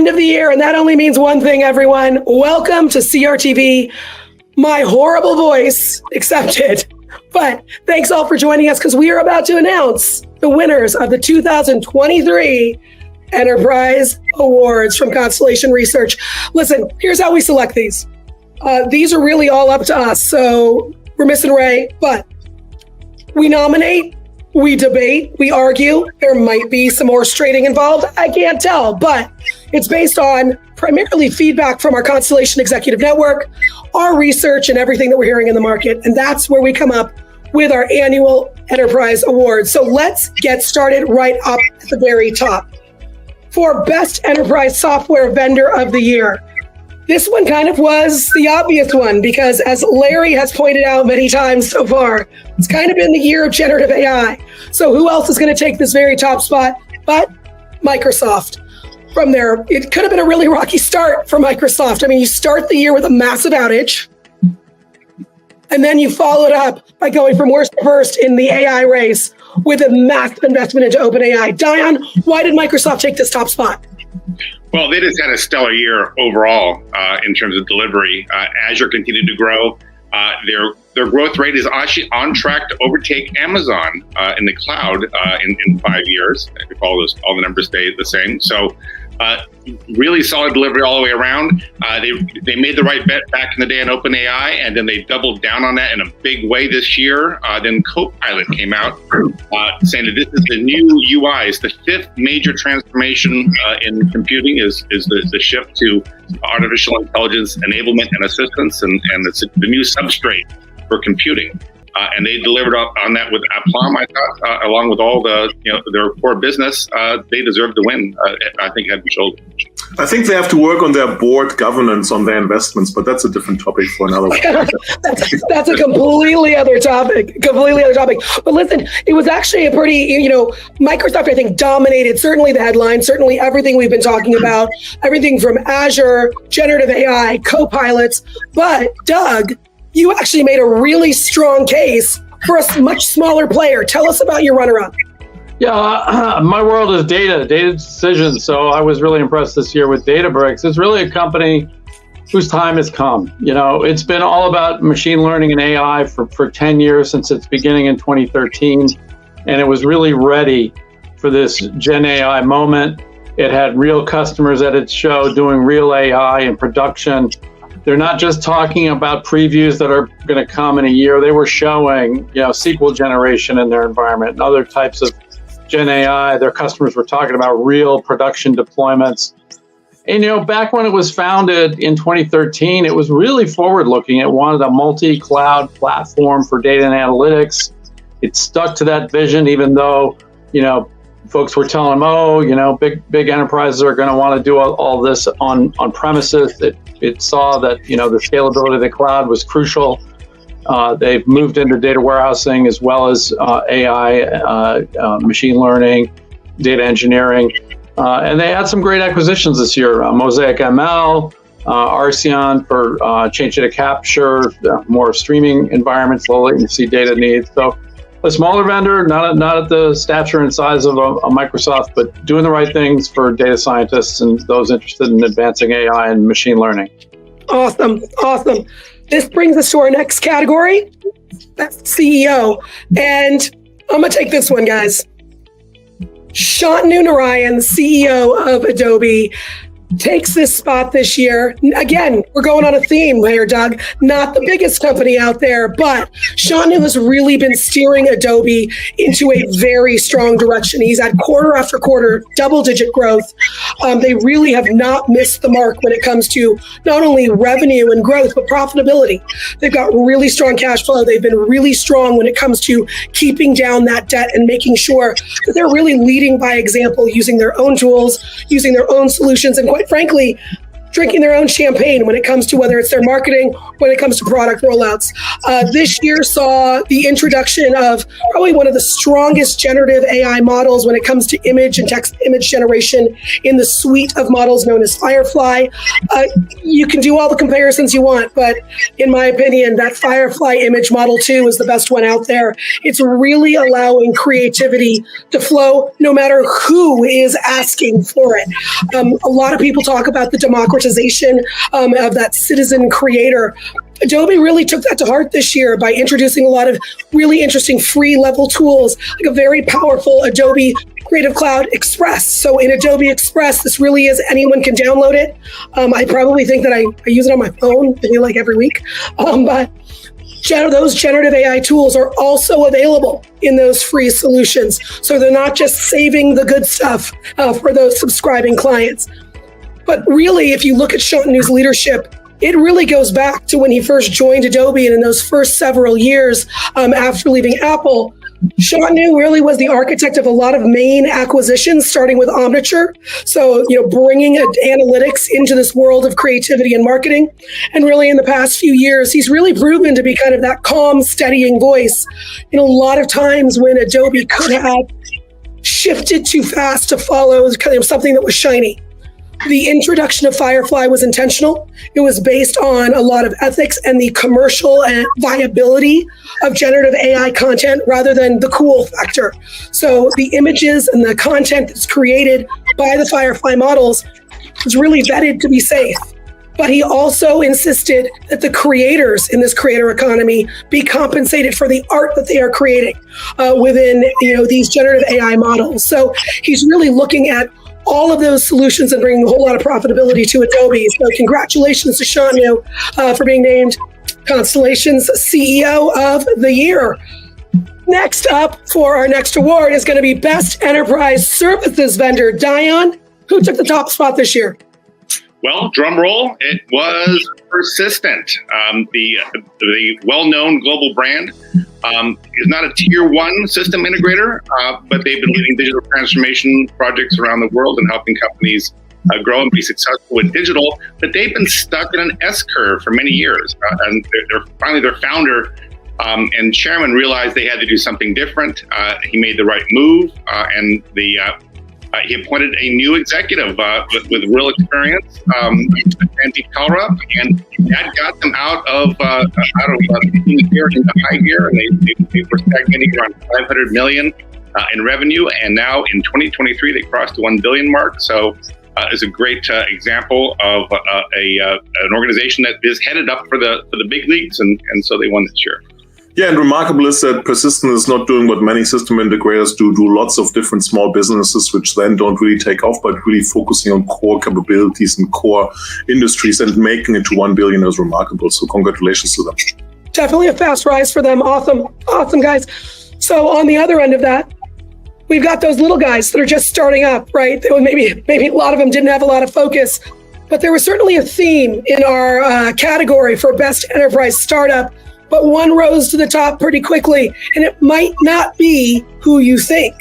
end of the year, and that only means one thing, everyone. Welcome to CRTV. My horrible voice accepted. But thanks all for joining us because we are about to announce the winners of the 2023 Enterprise Awards from Constellation Research. Listen, here's how we select these. These are really all up to us, so we're missing Ray, but we nominate, we debate, we argue. There might be some horse trading involved. I can't tell, but it's based on primarily feedback from our Constellation Executive Network, our research, and everything that we're hearing in the market. And that's where we come up with our annual Enterprise Awards. So let's get started right up at the very top. For Best Enterprise Software Vendor of the Year. This one kind of was the obvious one because, as Larry has pointed out many times so far, it's kind of been the year of generative AI. So who else is going to take this very top spot but Microsoft? From there, it could have been a really rocky start for Microsoft. I mean, you start the year with a massive outage, and then you follow it up by going from worst to first in the AI race with a massive investment into OpenAI. Dion, why did Microsoft take this top spot? Well, they just had a stellar year overall in terms of delivery. Azure continued to grow. Their growth rate is actually on track to overtake Amazon in the cloud in 5 years, if all the numbers stay the same. So really solid delivery all the way around. They made the right bet back in the day on OpenAI, and then they doubled down on that in a big way this year. Then Copilot came out saying that this is the new UI. It's the fifth major transformation in computing is the shift to artificial intelligence enablement and assistance, and it's the new substrate for computing. And they delivered on that with aplomb, I thought, along with all their core business. They deserve to win, I think, head and shoulders. I think they have to work on their board governance on their investments, but that's a different topic for another one. That's a completely other topic. But listen, it was actually a pretty, Microsoft, I think, dominated certainly the headline, certainly everything we've been talking about, everything from Azure, generative AI, Copilots. But Doug, you actually made a really strong case for a much smaller player. Tell us about your runner-up. Yeah, my world is data decisions. So I was really impressed this year with Databricks. It's really a company whose time has come. It's been all about machine learning and AI for 10 years since its beginning in 2013. And it was really ready for this Gen AI moment. It had real customers at its show doing real AI in production. They're not just talking about previews that are going to come in a year. They were showing, SQL generation in their environment and other types of Gen AI. Their customers were talking about real production deployments. And, back when it was founded in 2013, it was really forward-looking. It wanted a multi-cloud platform for data and analytics. It stuck to that vision, even though, folks were telling them, big enterprises are going to want to do all this on premises. It saw that, the scalability of the cloud was crucial. They've moved into data warehousing as well as AI, machine learning, data engineering. And they had some great acquisitions this year. Mosaic ML, Arceon for change data capture, more streaming environments, low latency data needs. So a smaller vendor, not at the stature and size of a Microsoft, but doing the right things for data scientists and those interested in advancing AI and machine learning. Awesome. This brings us to our next category. That's CEO. And I'm going to take this one, guys. Shantanu Narayen, CEO of Adobe, takes this spot this year. Again, we're going on a theme here, Doug. Not the biggest company out there, but Shantanu has really been steering Adobe into a very strong direction. He's had quarter after quarter, double-digit growth. They really have not missed the mark when it comes to not only revenue and growth, but profitability. They've got really strong cash flow. They've been really strong when it comes to keeping down that debt and making sure that they're really leading by example, using their own tools, using their own solutions, and quite frankly, drinking their own champagne when it comes to whether it's their marketing, when it comes to product rollouts. This year saw the introduction of probably one of the strongest generative AI models when it comes to image and text image generation in the suite of models known as Firefly. You can do all the comparisons you want, but in my opinion, that Firefly image model 2 is the best one out there. It's really allowing creativity to flow no matter who is asking for it. A lot of people talk about the democratization of that citizen creator. Adobe really took that to heart this year by introducing a lot of really interesting free level tools, like a very powerful Adobe Creative Cloud Express. So in Adobe Express, this really is anyone can download it. I probably think that I use it on my phone, maybe like every week. But those generative AI tools are also available in those free solutions. So they're not just saving the good stuff for those subscribing clients. But really, if you look at Shantanu's leadership, it really goes back to when he first joined Adobe, and in those first several years after leaving Apple, Shantanu really was the architect of a lot of main acquisitions, starting with Omniture. So, bringing analytics into this world of creativity and marketing. And really in the past few years, he's really proven to be kind of that calm, steadying voice. A lot of times when Adobe could have shifted too fast to follow kind of something that was shiny. The introduction of Firefly was intentional. It was based on a lot of ethics and the commercial and viability of generative AI content rather than the cool factor. So the images and the content that's created by the Firefly models was really vetted to be safe. But he also insisted that the creators in this creator economy be compensated for the art that they are creating within these generative AI models. So he's really looking at all of those solutions and bringing a whole lot of profitability to Adobe. So congratulations to Shantanu for being named Constellation's CEO of the Year. Next up for our next award is going to be Best Enterprise Services Vendor. Dion, who took the top spot this year? Well, drum roll, it was Persistent. The well-known global brand is not a tier one system integrator, but they've been leading digital transformation projects around the world and helping companies grow and be successful with digital. But they've been stuck in an S-curve for many years. And finally, their founder and chairman realized they had to do something different. He made the right move, and he appointed a new executive with real experience, Andy Kalra, and that got them out of gear into high gear, and they were stagnating around 500 million in revenue, and now in 2023 they crossed the 1 billion mark. So it's a great example of an organization that is headed up for the big leagues, and so they won this year. Yeah, and remarkable is that Persistent is not doing what many system integrators do lots of different small businesses, which then don't really take off, but really focusing on core capabilities and core industries, and making it to 1 billion is remarkable. So congratulations to them. Definitely a fast rise for them. Awesome, guys. So on the other end of that, we've got those little guys that are just starting up, right? Maybe a lot of them didn't have a lot of focus, but there was certainly a theme in our category for Best Enterprise Startup. But one rose to the top pretty quickly, and it might not be who you think.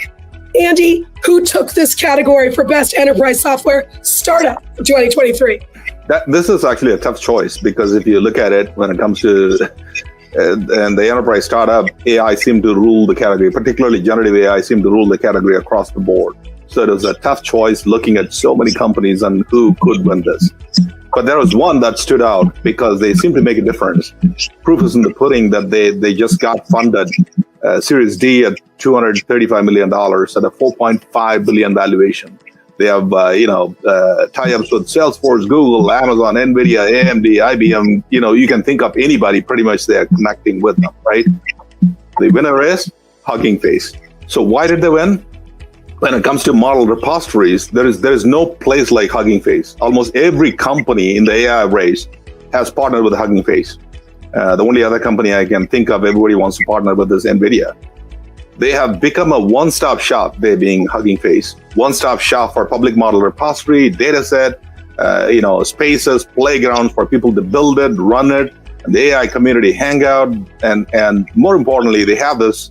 Andy, who took this category for Best Enterprise Software Startup for 2023? This is actually a tough choice, because if you look at it, when it comes to and the enterprise startup, AI seemed to rule the category, particularly generative AI seemed to rule the category across the board. So it was a tough choice looking at so many companies and who could win this. But there was one that stood out because they seem to make a difference. Proof is in the pudding that they just got funded Series D at $235 million at a $4.5 billion valuation. They have tie-ups with Salesforce, Google, Amazon, NVIDIA, AMD, IBM. You can think of anybody. Pretty much they are connecting with them, right? The winner is Hugging Face. So why did they win? When it comes to model repositories, there is no place like Hugging Face. Almost every company in the AI race has partnered with Hugging Face. The only other company I can think of everybody wants to partner with is NVIDIA. They have become a one-stop shop, they being Hugging Face. One-stop shop for public model repository, data set, spaces, playgrounds for people to build it, run it, and the AI community hangout. And more importantly, they have the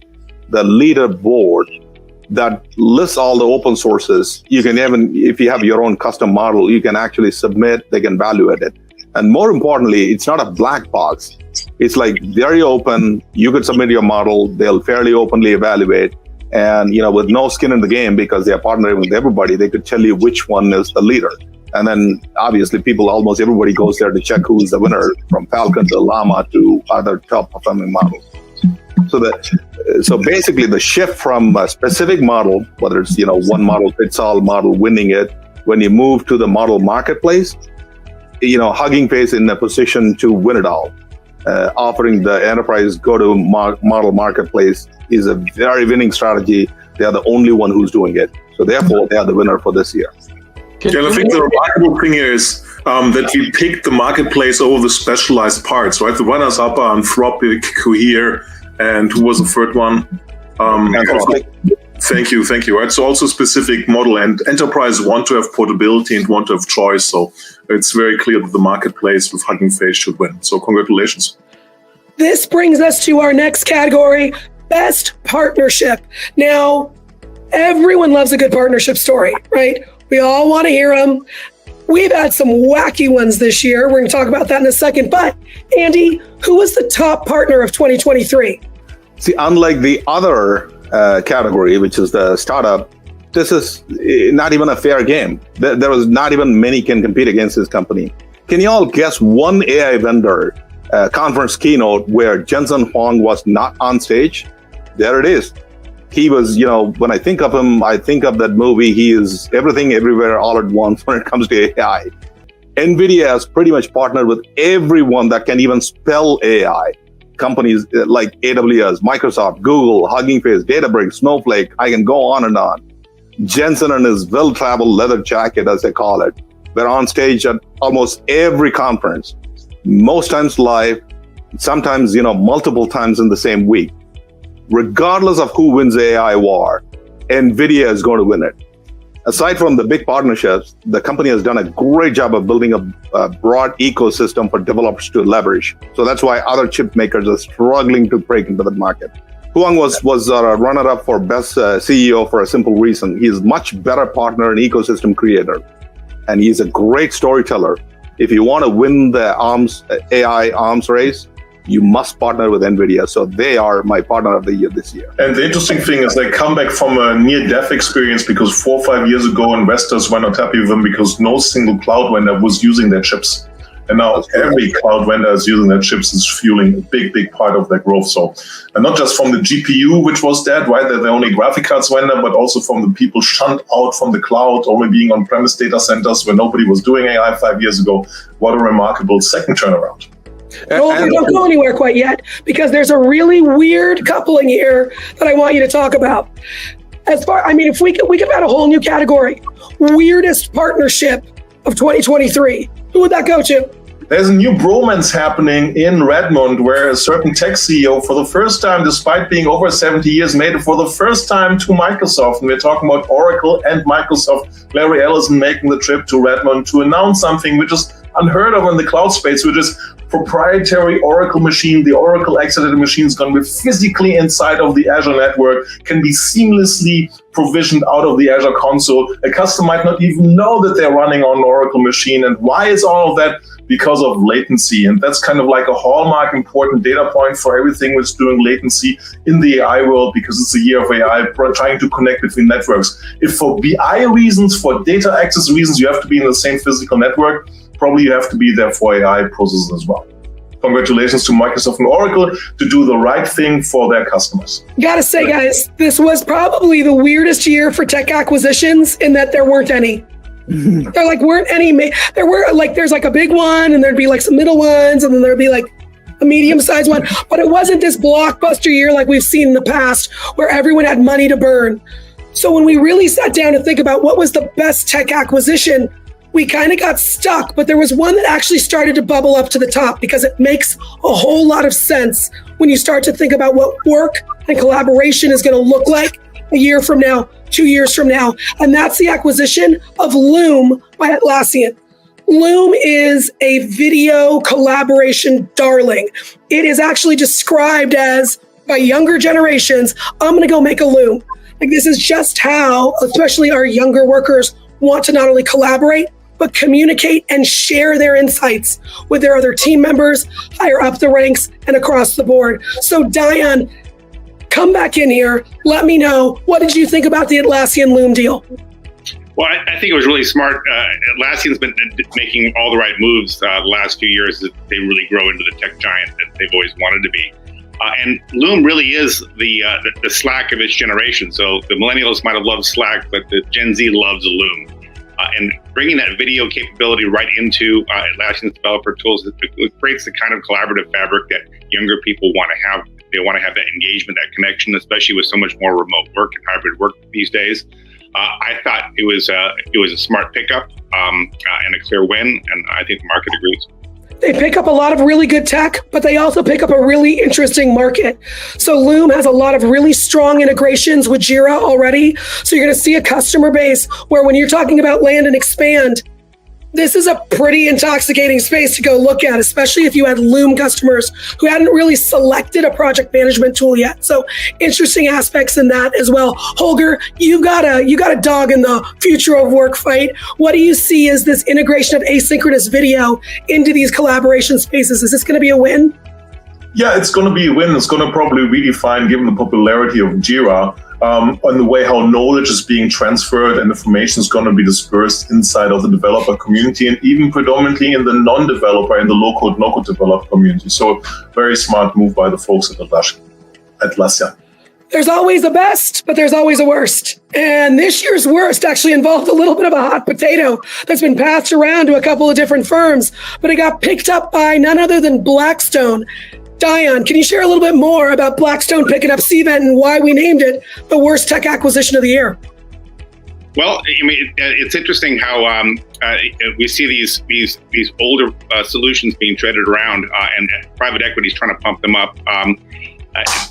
leaderboard that lists all the open sources. You can even, if you have your own custom model, you can actually submit, they can evaluate it. And more importantly, it's not a black box. It's like very open. You could submit your model, they'll fairly openly evaluate. And, with no skin in the game, because they're partnering with everybody, they could tell you which one is the leader. And then obviously almost everybody goes there to check who is the winner, from Falcon to Llama to other top performing models. So basically the shift from a specific model, whether it's, one model fits all model winning it, when you move to the model marketplace, Hugging Face in a position to win it all. Offering the enterprise model marketplace is a very winning strategy. They are the only one who's doing it. So therefore, they are the winner for this year. I think the remarkable thing here is that we picked the marketplace over the specialized parts, right? The runners up are Anthropic, Cohere, and who was the third one? Anthropic. Thank you. Right, so also specific model, and enterprise want to have portability and want to have choice. So it's very clear that the marketplace with Hugging Face should win. So congratulations. This brings us to our next category, best partnership. Now, everyone loves a good partnership story, right? We all want to hear them. We've had some wacky ones this year. We're going to talk about that in a second. But Andy, who was the top partner of 2023? See, unlike the other category, which is the startup, this is not even a fair game. There was not even many can compete against this company. Can you all guess one AI vendor conference keynote where Jensen Huang was not on stage? There it is. He was, when I think of him, I think of that movie. He is everything, everywhere, all at once when it comes to AI. NVIDIA has pretty much partnered with everyone that can even spell AI. Companies like AWS, Microsoft, Google, Hugging Face, Databricks, Snowflake, I can go on and on. Jensen and his well-traveled leather jacket, as they call it, were on stage at almost every conference, most times live, sometimes, multiple times in the same week. Regardless of who wins the AI war, NVIDIA is going to win it. Aside from the big partnerships, the company has done a great job of building a broad ecosystem for developers to leverage. So that's why other chip makers are struggling to break into the market. Huang was a runner-up for best CEO for a simple reason. He's much better partner and ecosystem creator. And he's a great storyteller. If you want to win the AI arms race, you must partner with NVIDIA. So they are my partner of the year this year. And the interesting thing is they come back from a near-death experience because 4 or 5 years ago, investors were not happy with them because no single cloud vendor was using their chips. And now every cloud vendor is using their chips, is fueling a big part of their growth. So, and not just from the GPU, which was dead, right? They're the only graphic cards vendor, but also from the people shunned out from the cloud, only being on-premise data centers where nobody was doing AI 5 years ago. What a remarkable second turnaround. Don't go anywhere quite yet, because there's a really weird coupling here that I want you to talk about. If we could add a whole new category, weirdest partnership of 2023. Who would that go to? There's a new bromance happening in Redmond where a certain tech CEO, for the first time, despite being over 70 years, made it for the first time to Microsoft. And we're talking about Oracle and Microsoft. Larry Ellison making the trip to Redmond to announce something which is unheard of in the cloud space, which is proprietary Oracle machine. The Oracle Exadata machine is going to be physically inside of the Azure network, can be seamlessly provisioned out of the Azure console. A customer might not even know that they're running on an Oracle machine. And why is all of that? Because of latency. And that's kind of like a hallmark important data point for everything that's doing latency in the AI world, because it's a year of AI trying to connect between networks. If for BI reasons, for data access reasons, you have to be in the same physical network, probably you have to be there for AI processes as well. Congratulations to Microsoft and Oracle to do the right thing for their customers. Gotta say, guys, this was probably the weirdest year for tech acquisitions in that there weren't any. There weren't any. There were there's a big one, and there'd be some middle ones, and then there'd be a medium-sized one. But it wasn't this blockbuster year like we've seen in the past, where everyone had money to burn. So when we really sat down to think about what was the best tech acquisition, we kind of got stuck. But there was one that actually started to bubble up to the top, because it makes a whole lot of sense when you start to think about what work and collaboration is going to look like a year from now, 2 years from now. And that's the acquisition of Loom by Atlassian. Loom is a video collaboration darling. It is actually described as, by younger generations, I'm going to go make a Loom. Like, this is just how, especially our younger workers, want to not only collaborate, but communicate and share their insights with their other team members, higher up the ranks and across the board. So Diane, come back in here. Let me know, what did you think about the Atlassian Loom deal? Well, I think it was really smart. Atlassian's been making all the right moves the last few years that they really grow into the tech giant that they've always wanted to be. And Loom really is the Slack of its generation. So the millennials might have loved Slack, but the Gen Z loves Loom. And bringing that video capability right into Atlassian's developer tools, it creates the kind of collaborative fabric that younger people want to have. They want to have that engagement, that connection, especially with so much more remote work and hybrid work these days. I thought it was a smart pickup and a clear win, and I think the market agrees. They pick up a lot of really good tech, but they also pick up a really interesting market. So Loom has a lot of really strong integrations with Jira already. So you're going to see a customer base where when you're talking about land and expand, this is a pretty intoxicating space to go look at, especially if you had Loom customers who hadn't really selected a project management tool yet. So interesting aspects in that as well. Holger, you got a dog in the future of work fight. What do you see as this integration of asynchronous video into these collaboration spaces? Is this going to be a win? Yeah, it's going to be a win. It's going to probably redefine, given the popularity of Jira, on the way how knowledge is being transferred and information is going to be dispersed inside of the developer community, and even predominantly in the non-developer and the low-code, no-code developer community. So very smart move by the folks at Atlassian. There's always a best, but there's always a worst. And this year's worst actually involved a little bit of a hot potato that's been passed around to a couple of different firms, but it got picked up by none other than Blackstone. Diane, can you share a little bit more about Blackstone picking up Cvent and why we named it the worst tech acquisition of the year? Well, I mean, it's interesting how we see these older solutions being traded around and private equity is trying to pump them up.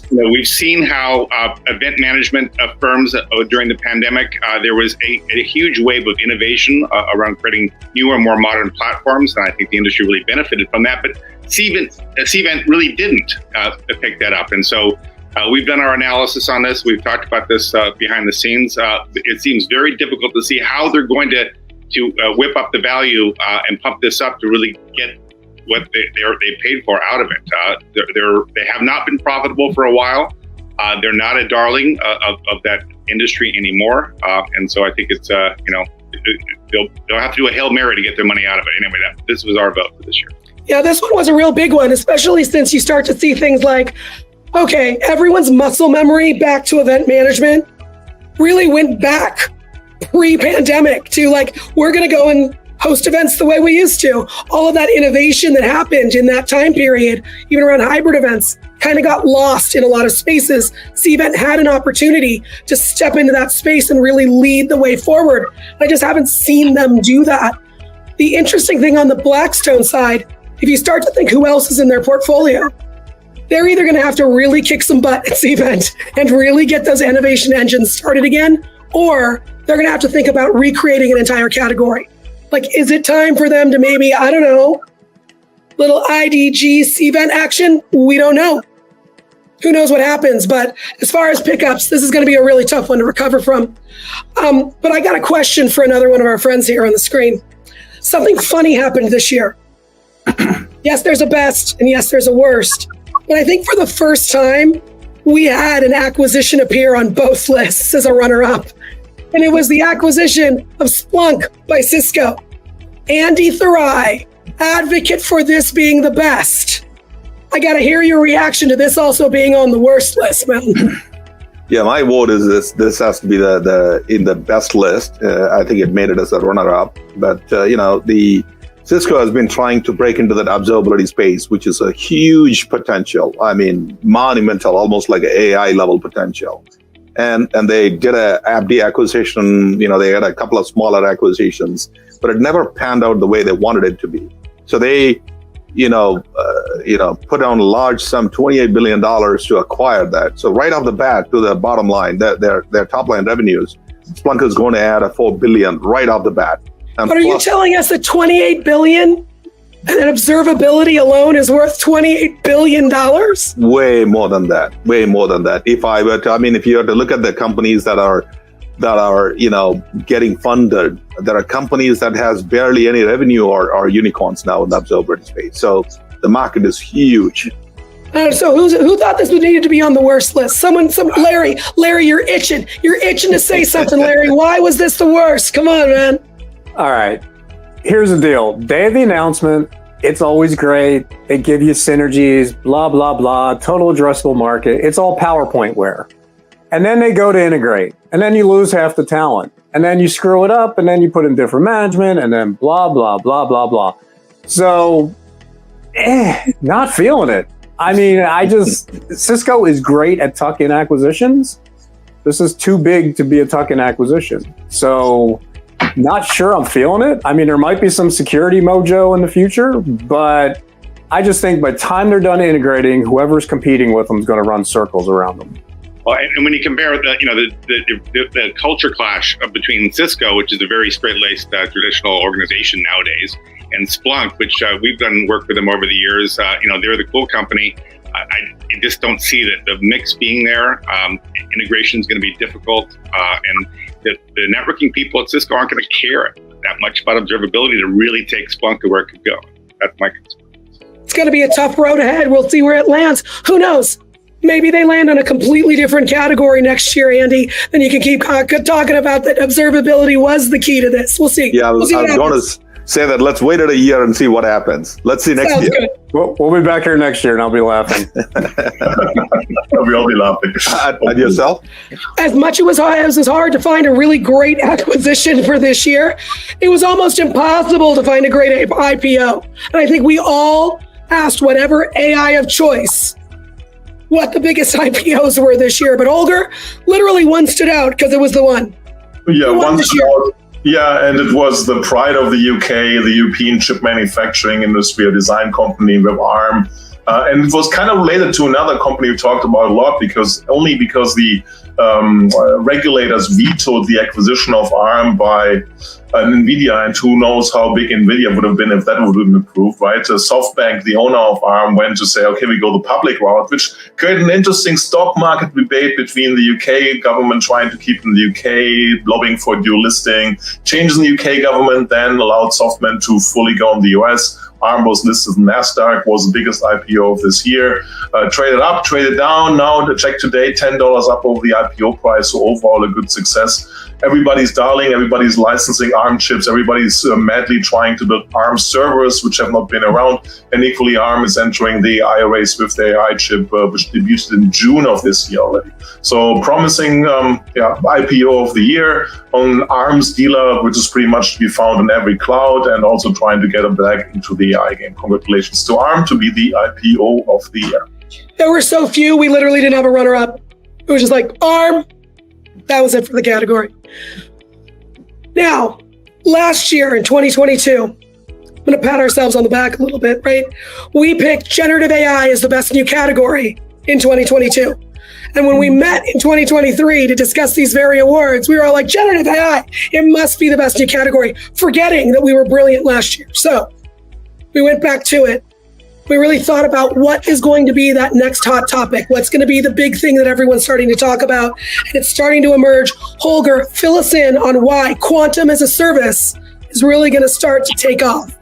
We've seen how event management firms during the pandemic, there was a huge wave of innovation around creating newer, more modern platforms, and I think the industry really benefited from that. But Cvent really didn't pick that up, and so we've done our analysis on this. We've talked about this behind the scenes. It seems very difficult to see how they're going to whip up the value and pump this up to really get what they paid for out of it. They have not been profitable for a while. They're not a darling of that industry anymore, and so I think it's they'll have to do a Hail Mary to get their money out of it. Anyway, this was our vote for this year. Yeah, this one was a real big one, especially since you start to see things like, okay, everyone's muscle memory back to event management really went back pre-pandemic to like, we're going to go and host events the way we used to. All of that innovation that happened in that time period, even around hybrid events, kind of got lost in a lot of spaces. Cvent had an opportunity to step into that space and really lead the way forward. I just haven't seen them do that. The interesting thing on the Blackstone side, if you start to think who else is in their portfolio, they're either going to have to really kick some butt at Cvent and really get those innovation engines started again, or they're going to have to think about recreating an entire category. Like, is it time for them to maybe, I don't know, little IDG Cvent action? We don't know. Who knows what happens? But as far as pickups, this is going to be a really tough one to recover from. But I got a question for another one of our friends here on the screen. Something funny happened this year. Yes, there's a best, and yes, there's a worst. But I think for the first time, we had an acquisition appear on both lists as a runner-up. And it was the acquisition of Splunk by Cisco. Andy Thurai, advocate for this being the best. I got to hear your reaction to this also being on the worst list, man. Yeah, my vote is this has to be in the best list. I think it made it as a runner-up. But, the Cisco has been trying to break into that observability space, which is a huge potential. I mean, monumental, almost like an AI level potential. And they did a AppD acquisition. They had a couple of smaller acquisitions, but it never panned out the way they wanted it to be. So they, put down a large sum, $28 billion to acquire that. So right off the bat, to the bottom line, their top line revenues, Splunk is going to add a $4 billion right off the bat. But are you telling us that $28 billion And then observability alone is worth $28 billion. Way more than that. Way more than that. If you were to look at the companies that are getting funded, there are companies that has barely any revenue or unicorns now in the observability space. So the market is huge. So who thought this needed to be on the worst list? Larry, you're itching. You're itching to say something, Larry. Why was this the worst? Come on, man. All right. Here's the deal. Day of the announcement, it's always great. They give you synergies, blah, blah, blah, total addressable market. It's all PowerPoint ware. And then they go to integrate. And then you lose half the talent. And then you screw it up. And then you put in different management. And then blah, blah, blah, blah, blah. So, not feeling it. I mean, Cisco is great at tuck-in acquisitions. This is too big to be a tuck-in acquisition. So, not sure I'm feeling it. I mean, there might be some security mojo in the future, but I just think by the time they're done integrating, whoever's competing with them is going to run circles around them. Well, and when you compare the culture clash between Cisco, which is a very straight-laced traditional organization nowadays, and Splunk, which we've done work with them over the years, they're the cool company. I just don't see that the mix being there. Integration is going to be difficult, and the networking people at Cisco aren't going to care that much about observability to really take Splunk to where it could go. That's my concern. It's going to be a tough road ahead. We'll see where it lands. Who knows? Maybe they land on a completely different category next year, Andy. Then you can keep talking about that observability was the key to this. We'll see. Yeah, I was going to say that. Let's wait a year and see what happens. Let's see next year. Good. We'll be back here next year, and I'll be laughing. We'll all be laughing. And yourself? As much as it was hard to find a really great acquisition for this year, it was almost impossible to find a great IPO. And I think we all asked whatever AI of choice what the biggest IPOs were this year. But Olger, literally one stood out because it was the one. Yeah, one stood out. Yeah, and it was the pride of the UK, the European chip manufacturing industry, a design company with ARM. And it was kind of related to another company we talked about a lot because the regulators vetoed the acquisition of ARM by NVIDIA, and who knows how big NVIDIA would have been if that would have been approved, right? SoftBank, the owner of ARM, went to say, okay, we go the public route, which created an interesting stock market debate between the UK government trying to keep in the UK, lobbying for dual listing. Changes in the UK government then allowed SoftBank to fully go in the US. ARM was listed in NASDAQ, was the biggest IPO of this year. Traded up, traded down. Now, the check today, $10 up over the IPO price. So overall, a good success. Everybody's darling, everybody's licensing ARM chips. Everybody's madly trying to build ARM servers, which have not been around. And equally, ARM is entering the AI race with the AI chip, which debuted in June of this year already. So promising IPO of the year on ARM's dealer, which is pretty much to be found in every cloud, and also trying to get a back into the AI game. Congratulations to ARM to be the IPO of the year. There were so few, we literally didn't have a runner-up. It was just like, ARM. That was it for the category. Now, last year in 2022, I'm going to pat ourselves on the back a little bit, right? We picked generative AI as the best new category in 2022. And when we met in 2023 to discuss these very awards, we were all like, generative AI, it must be the best new category, forgetting that we were brilliant last year. So we went back to it. We really thought about what is going to be that next hot topic. What's going to be the big thing that everyone's starting to talk about? And it's starting to emerge. Holger, fill us in on why quantum as a service is really going to start to take off.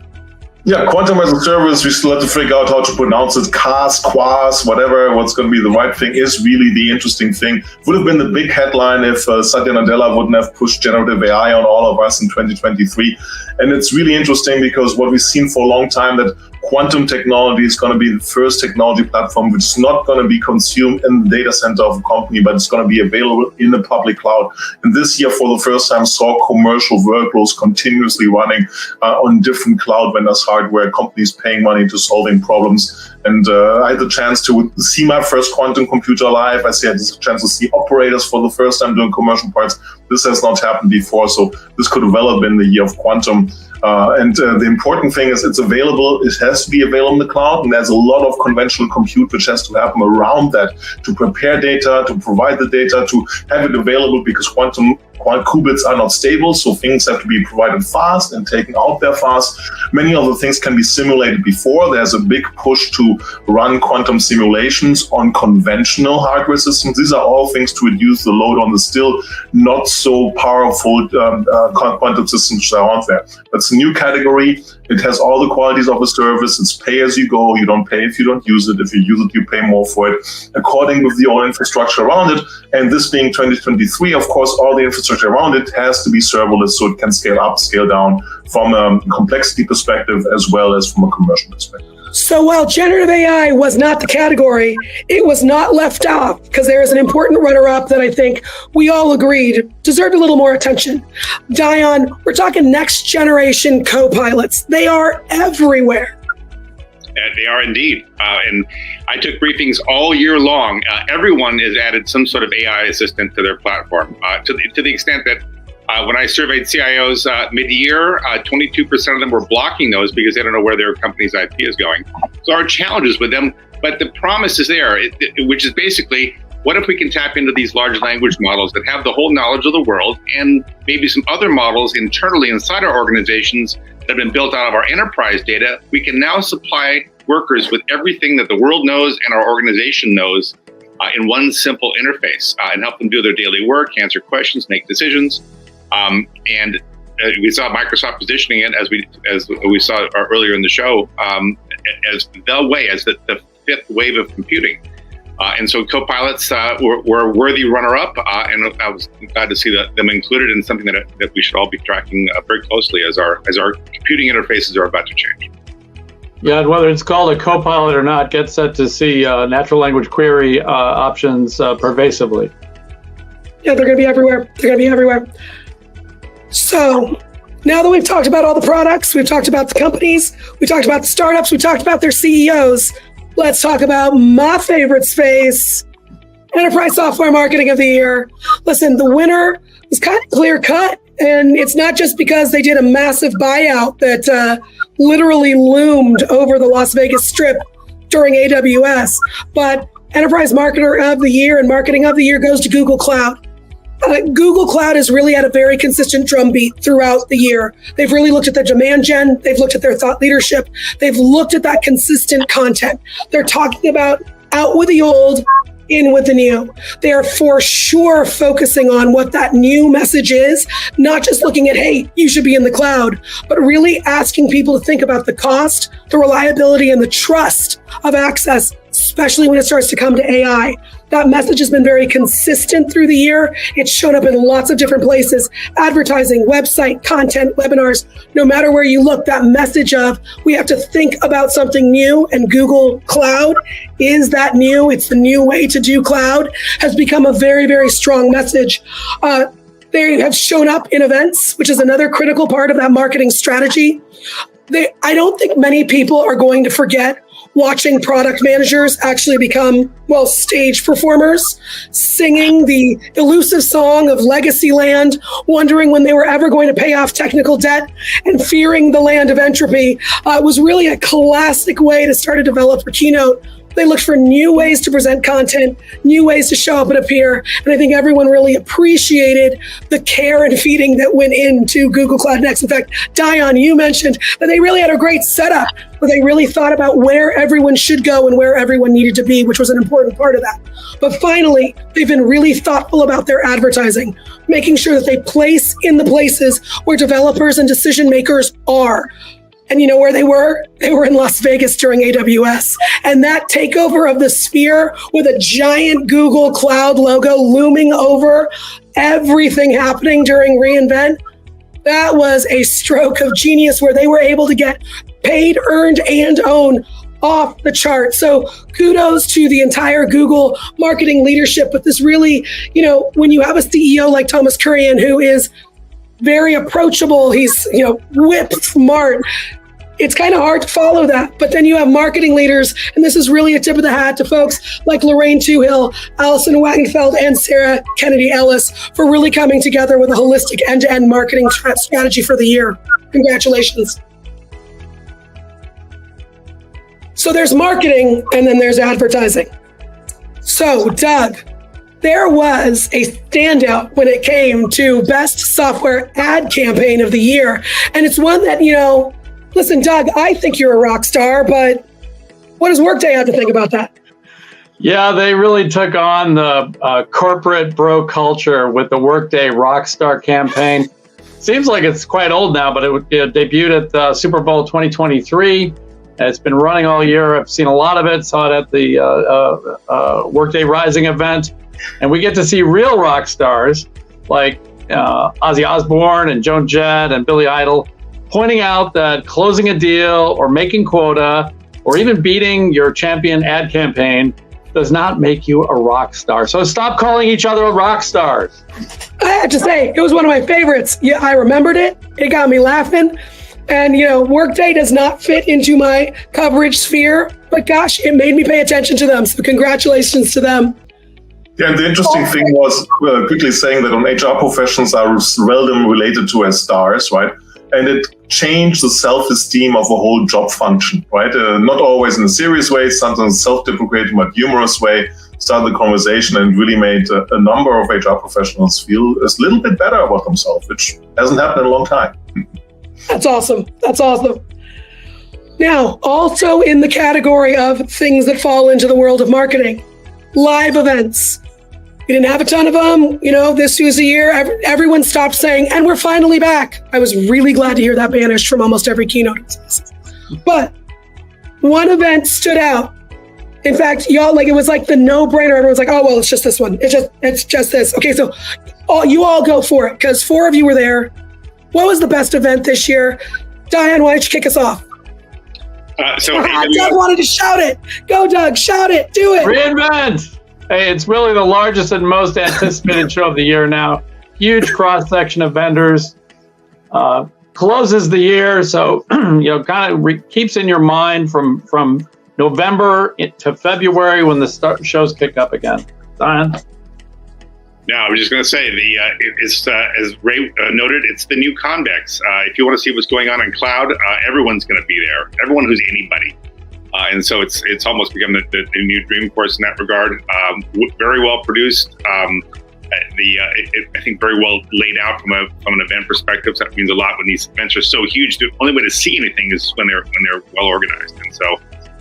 Yeah, quantum as a service, we still have to figure out how to pronounce it. Quas, whatever, what's going to be the right thing is really the interesting thing. Would have been the big headline if Satya Nadella wouldn't have pushed generative AI on all of us in 2023. And it's really interesting because what we've seen for a long time that quantum technology is going to be the first technology platform which is not going to be consumed in the data center of a company, but it's going to be available in the public cloud. And this year, for the first time, saw commercial workloads continuously running on different cloud vendors' hardware, companies paying money to solving problems. And I had the chance to see my first quantum computer live. I had the chance to see operators for the first time doing commercial parts. This has not happened before, so this could develop in the year of quantum. The important thing is it's available. It has to be available in the cloud, and there's a lot of conventional compute which has to happen around that to prepare data, to provide the data, to have it available, because quantum qubits are not stable, so things have to be provided fast and taken out there fast. Many of the things can be simulated before. There's a big push to run quantum simulations on conventional hardware systems. These are all things to reduce the load on the still not so powerful quantum systems that are out there. That's a new category. It has all the qualities of a service. It's pay as you go. You don't pay if you don't use it. If you use it, you pay more for it, according with the old infrastructure around it. And this being 2023, of course, all the infrastructure around it has to be serverless, so it can scale up, scale down from a complexity perspective as well as from a commercial perspective. So while generative AI was not the category, it was not left out, because there is an important runner-up that I think we all agreed deserved a little more attention. Dion, we're talking next generation co-pilots. They are everywhere. They are indeed. And I took briefings all year long. Everyone has added some sort of AI assistant to their platform, to the extent that when I surveyed CIOs mid-year, 22% of them were blocking those because they don't know where their company's IP is going. So our challenges with them, but the promise is there, which is basically, what if we can tap into these large language models that have the whole knowledge of the world, and maybe some other models internally inside our organizations that have been built out of our enterprise data? We can now supply workers with everything that the world knows and our organization knows in one simple interface, and help them do their daily work, answer questions, make decisions. And we saw Microsoft positioning it, as we saw earlier in the show, as the fifth wave of computing. And so co-pilots were a worthy runner-up, and I was glad to see them included in something that we should all be tracking very closely as our computing interfaces are about to change. Yeah, and whether it's called a co-pilot or not, get set to see natural language query options pervasively. Yeah, they're going to be everywhere. They're going to be everywhere. So now that we've talked about all the products, we've talked about the companies, we talked about the startups, we talked about their CEOs, let's talk about my favorite space, Enterprise Software Marketing of the Year. Listen, the winner is kind of clear cut, and it's not just because they did a massive buyout that literally loomed over the Las Vegas Strip during AWS, but Enterprise Marketer of the Year and Marketing of the Year goes to Google Cloud. Google Cloud has really had a very consistent drumbeat throughout the year. They've really looked at the demand gen. They've looked at their thought leadership. They've looked at that consistent content. They're talking about out with the old, in with the new. They are for sure focusing on what that new message is, not just looking at, hey, you should be in the cloud, but really asking people to think about the cost, the reliability, and the trust of access, especially when it starts to come to AI. That message has been very consistent through the year. It's shown up in lots of different places: advertising, website, content, webinars. No matter where you look, that message of we have to think about something new, and Google Cloud is that new. It's the new way to do cloud, has become a very, very strong message. They have shown up in events, which is another critical part of that marketing strategy. I don't think many people are going to forget watching product managers actually become, stage performers, singing the elusive song of Legacy Land, wondering when they were ever going to pay off technical debt, and fearing the land of entropy. It was really a classic way to start a developer keynote. They looked for new ways to present content, new ways to show up and appear. And I think everyone really appreciated the care and feeding that went into Google Cloud Next. In fact, Dion, you mentioned that they really had a great setup where they really thought about where everyone should go and where everyone needed to be, which was an important part of that. But finally, they've been really thoughtful about their advertising, making sure that they place in the places where developers and decision makers are. And you know where they were? They were in Las Vegas during AWS. And that takeover of the Sphere with a giant Google Cloud logo looming over everything happening during reInvent, that was a stroke of genius where they were able to get paid, earned, and own off the chart. So kudos to the entire Google marketing leadership. But this really, when you have a CEO like Thomas Kurian, who is very approachable, he's, whip smart. it's kind of hard to follow that. But then you have marketing leaders, and this is really a tip of the hat to folks like Lorraine Toohill, Allison Wagenfeld, and Sarah Kennedy Ellis for really coming together with a holistic end-to-end marketing strategy for the year. Congratulations. So there's marketing, and then there's advertising. So, Doug, there was a standout when it came to best software ad campaign of the year. And it's one that, listen, Doug, I think you're a rock star, but what does Workday have to think about that? Yeah, they really took on the corporate bro culture with the Workday Rockstar campaign. Seems like it's quite old now, but it debuted at Super Bowl 2023. It's been running all year. I've seen a lot of it, saw it at the Workday Rising event. And we get to see real rock stars like Ozzy Osbourne and Joan Jett and Billy Idol pointing out that closing a deal or making quota or even beating your champion ad campaign does not make you a rock star. So stop calling each other rock stars. I have to say, it was one of my favorites. Yeah, I remembered it. It got me laughing. And, Workday does not fit into my coverage sphere, but gosh, it made me pay attention to them. So congratulations to them. Yeah, and the interesting thing was quickly saying that on HR professionals are seldom related to as stars, right? And it changed the self-esteem of a whole job function, right? Not always in a serious way, sometimes self-deprecating but humorous way, started the conversation and really made a number of HR professionals feel a little bit better about themselves, which hasn't happened in a long time. That's awesome. That's awesome. Now, also in the category of things that fall into the world of marketing, live events. We didn't have a ton of them. This was a year everyone stopped saying, and we're finally back. I was really glad to hear that banished from almost every keynote. But one event stood out. In fact, y'all, it was like the no-brainer. Everyone's like, oh, well, it's just this one. It's just this. Okay, so you all go for it, because 4 of you were there. What was the best event this year? Diane, why don't you kick us off? Doug wanted to shout it. Go, Doug, shout it. Do it. reInvent. Hey, it's really the largest and most anticipated show of the year now. Huge cross-section of vendors. Closes the year, so kind of keeps in your mind from November to February when the shows kick up again. Diane? No, I was just going to say, it's as Ray noted, it's the new Convex. If you want to see what's going on in cloud, everyone's going to be there. Everyone who's anybody. And so it's almost become the new dream course in that regard. Very well produced. I think very well laid out from an event perspective. So that means a lot when these events are so huge. The only way to see anything is when they're well organized. And so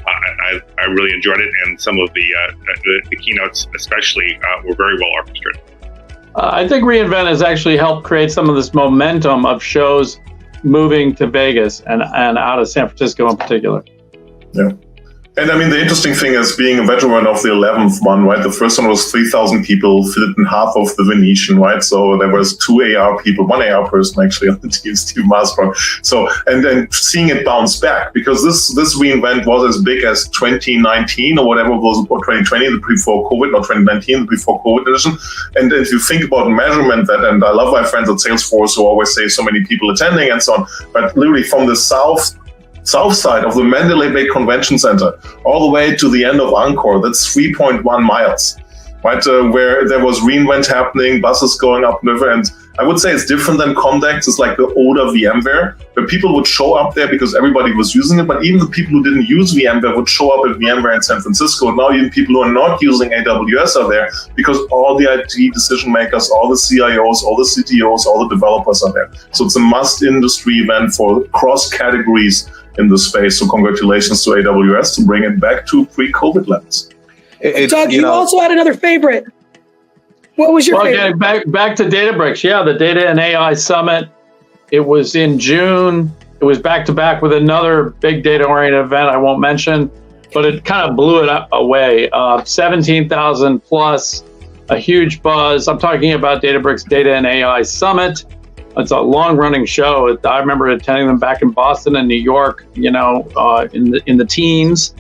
I really enjoyed it, and some of the keynotes especially were very well orchestrated. I think reInvent has actually helped create some of this momentum of shows moving to Vegas and out of San Francisco in particular. Yeah. And I mean, the interesting thing is being a veteran of the 11th one, right? The first one was 3,000 people, filled in half of the Venetian, right? So there was 2 AR people, 1 AR person actually on the team, Steve Marsbrook. So, and then seeing it bounce back, because this reInvent was as big as 2019 or whatever it was, or 2020, the before COVID, or 2019, the before COVID edition. And if you think about measurement that, and I love my friends at Salesforce who always say so many people attending and so on, but literally from the south side of the Mandalay Bay Convention Center all the way to the end of Angkor, that's 3.1 miles, right? Where there was reInvent happening, buses going up river. And I would say it's different than Comdex. It's like the older VMware, where people would show up there because everybody was using it. But even the people who didn't use VMware would show up at VMware in San Francisco. Now even people who are not using AWS are there because all the IT decision makers, all the CIOs, all the CTOs, all the developers are there. So it's a must industry event for cross categories in the space. So congratulations to AWS to bring it back to pre-COVID levels. Doug, you also had another favorite. What was your favorite? Okay, back to Databricks. Yeah, the Data and AI Summit. It was in June. It was back to back with another big data-oriented event I won't mention, but it kind of blew it away. 17,000 plus, a huge buzz. I'm talking about Databricks Data and AI Summit. It's a long-running show. I remember attending them back in Boston and New York, in the teens.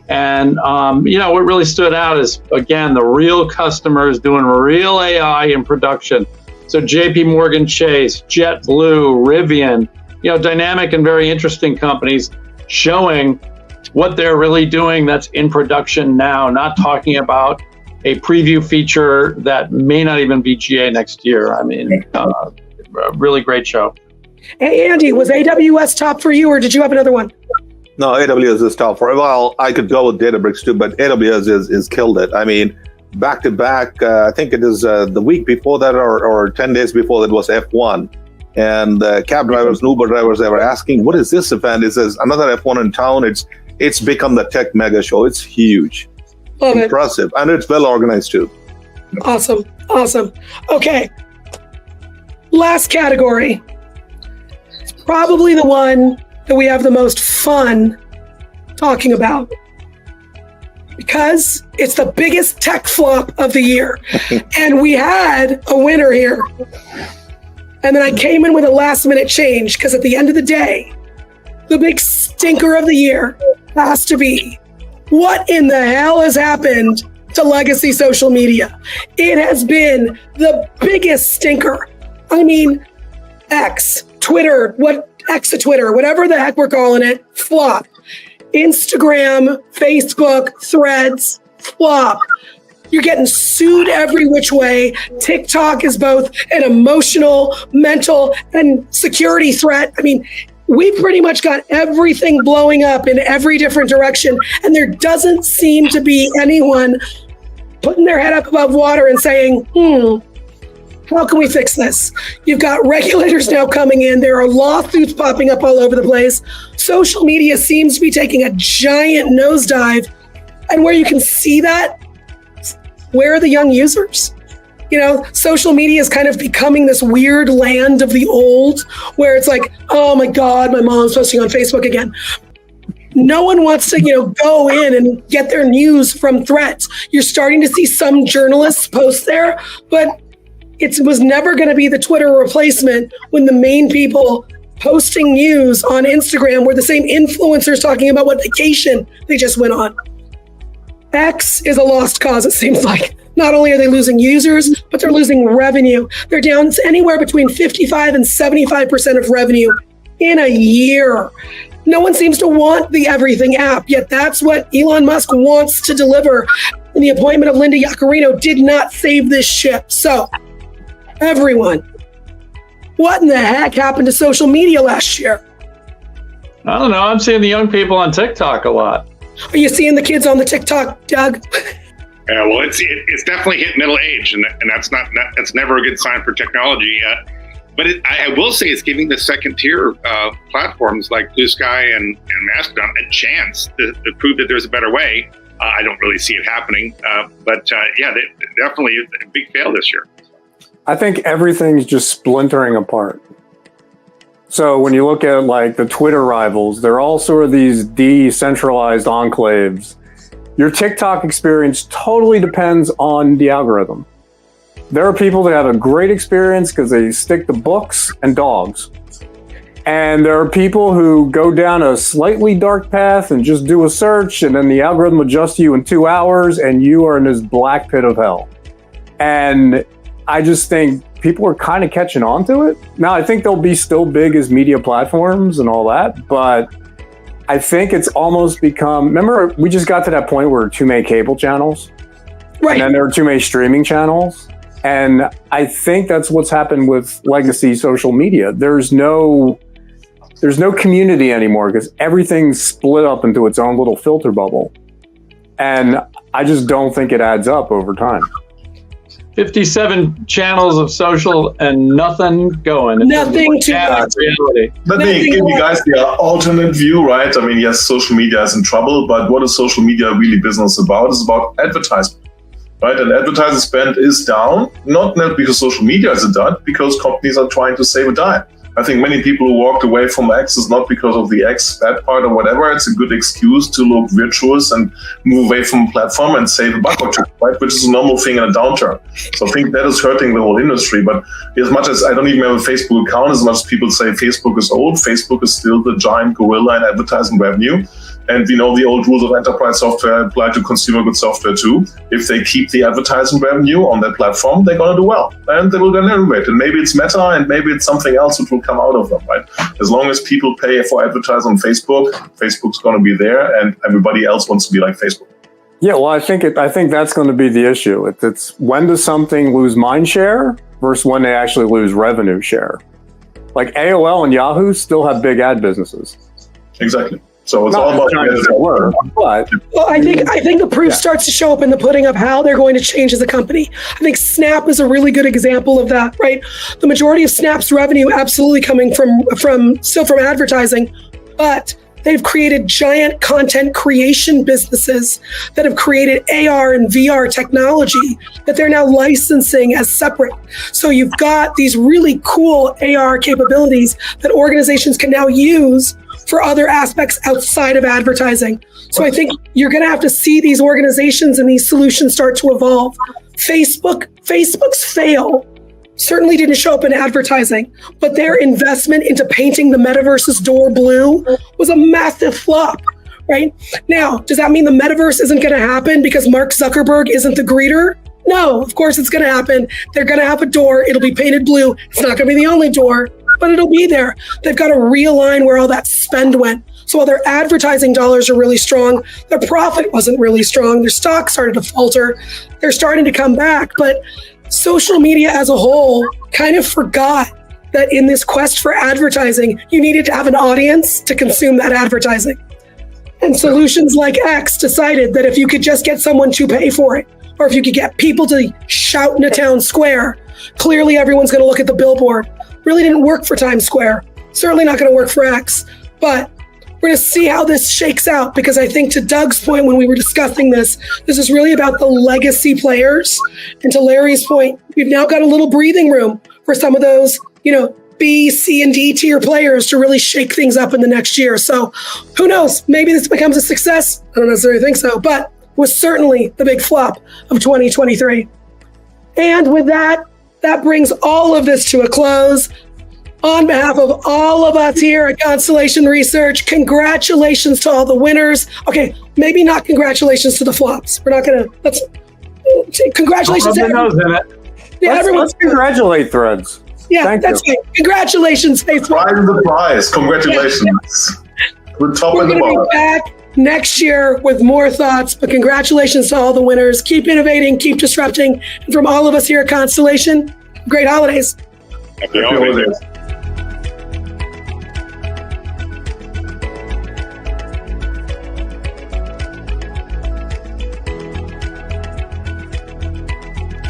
And, what really stood out is, again, the real customers doing real AI in production. So JP Morgan Chase, JetBlue, Rivian, dynamic and very interesting companies showing what they're really doing that's in production now, not talking about a preview feature that may not even be GA next year. I mean, a really great show. Hey, Andy, was AWS top for you, or did you have another one? No, AWS is top for. Well, I could go with Databricks too, but AWS is killed it. I mean, back to back, I think it is the week before that or 10 days before that was F1. And cab drivers and Uber drivers, they were asking, what is this event? It says another F1 in town. It's become the tech mega show. It's huge. Love Impressive. And it's well organized too. Awesome. Okay. Last category. It's probably the one that we have the most fun talking about, because it's the biggest tech flop of the year. And we had a winner here. And then I came in with a last minute change, because at the end of the day, the big stinker of the year has to be, what in the hell has happened to legacy social media? It has been the biggest stinker. I mean, X to Twitter, whatever the heck we're calling it, flop. Instagram, Facebook, Threads, flop. You're getting sued every which way. TikTok is both an emotional, mental, and security threat. I mean, we pretty much got everything blowing up in every different direction, and there doesn't seem to be anyone putting their head up above water and saying, how can we fix this? You've got regulators now coming in. There are lawsuits popping up all over the place. Social media seems to be taking a giant nosedive. And where you can see that, where are the young users? You know, social media is kind of becoming this weird land of the old, where it's like, oh my God, my mom's posting on Facebook again. No one wants to, go in and get their news from Threads. You're starting to see some journalists post there, but it was never going to be the Twitter replacement when the main people posting news on Instagram were the same influencers talking about what vacation they just went on. X is a lost cause, it seems like. Not only are they losing users, but they're losing revenue. They're down anywhere between 55 and 75% of revenue in a year. No one seems to want the everything app, yet that's what Elon Musk wants to deliver. And the appointment of Linda Yaccarino did not save this ship. So, everyone, what in the heck happened to social media last year? I don't know. I'm seeing the young people on TikTok a lot. Are you seeing the kids on the TikTok, Doug? Yeah, well, it's definitely hit middle age, and that's never a good sign for technology. But I will say it's giving the second tier platforms like Blue Sky and Mastodon a chance to prove that there's a better way. I don't really see it happening, but they definitely a big fail this year. I think everything's just splintering apart. So when you look at like the Twitter rivals, they're all sort of these decentralized enclaves. Your TikTok experience totally depends on the algorithm. There are people that have a great experience because they stick to books and dogs. And there are people who go down a slightly dark path and just do a search, and then the algorithm adjusts you in 2 hours and you are in this black pit of hell. And I just think people are kind of catching on to it. Now, I think they'll be still big as media platforms and all that, but I think it's almost become, remember, we just got to that point where too many cable channels, right? And then there were too many streaming channels. And I think that's what's happened with legacy social media. There's no community anymore because everything's split up into its own little filter bubble. And I just don't think it adds up over time. 57 channels of social and nothing going. Nothing to reality. Let me give you guys the alternate view, right? I mean, yes, social media is in trouble, but what is social media really business about? It's about advertisement, right? And advertising spend is down, not because social media is down, because companies are trying to save a dime. I think many people who walked away from X is not because of the X bad part or whatever. It's a good excuse to look virtuous and move away from a platform and save a buck or two, right? Which is a normal thing in a downturn. So I think that is hurting the whole industry. But as much as I don't even have a Facebook account, as much as people say Facebook is old, Facebook is still the giant gorilla in advertising revenue. And we know the old rules of enterprise software apply to consumer goods software too. If they keep the advertising revenue on their platform, they're going to do well. And they will then innovate. And maybe it's Meta and maybe it's something else which will will come out of them, right? As long as people pay for advertising on Facebook, Facebook's going to be there, and everybody else wants to be like Facebook. Yeah, well, I think that's going to be the issue. It's when does something lose mind share versus when they actually lose revenue share. Like AOL and Yahoo still have big ad businesses. Exactly. So it's all about but well, I think the proof starts to show up in the pudding of how they're going to change as a company. I think Snap is a really good example of that, right? The majority of Snap's revenue absolutely coming from advertising, but they've created giant content creation businesses that have created AR and VR technology that they're now licensing as separate. So you've got these really cool AR capabilities that organizations can now use for other aspects outside of advertising. So I think you're going to have to see these organizations and these solutions start to evolve. Facebook's fail certainly didn't show up in advertising, but their investment into painting the metaverse's door blue was a massive flop, right? Now, does that mean the metaverse isn't going to happen because Mark Zuckerberg isn't the greeter? No, of course it's going to happen. They're going to have a door. It'll be painted blue. It's not going to be the only door, but it'll be there. They've got to realign where all that spend went. So while their advertising dollars are really strong, their profit wasn't really strong. Their stock started to falter. They're starting to come back, but social media as a whole kind of forgot that in this quest for advertising, you needed to have an audience to consume that advertising. And solutions like X decided that if you could just get someone to pay for it, or if you could get people to shout in a town square, clearly everyone's going to look at the billboard. Really didn't work for Times Square. Certainly not going to work for X. But we're going to see how this shakes out, because I think to Doug's point when we were discussing this is really about the legacy players. And to Larry's point, we've now got a little breathing room for some of those, B, C, and D tier players to really shake things up in the next year. So who knows? Maybe this becomes a success. I don't necessarily think so, but it was certainly the big flop of 2023. And with that brings all of this to a close. On behalf of all of us here at Constellation Research, congratulations to all the winners. Okay, maybe not congratulations to the flops. We're not going to, let's congratulations to everyone. Yeah, let's congratulate Threads. Yeah, that's right. Congratulations, Facebook. Prize the prize. Congratulations. We're top We're of the going to bar. be back next year with more thoughts, but congratulations to all the winners. Keep innovating, keep disrupting. And from all of us here at Constellation, great holidays. Happy holidays.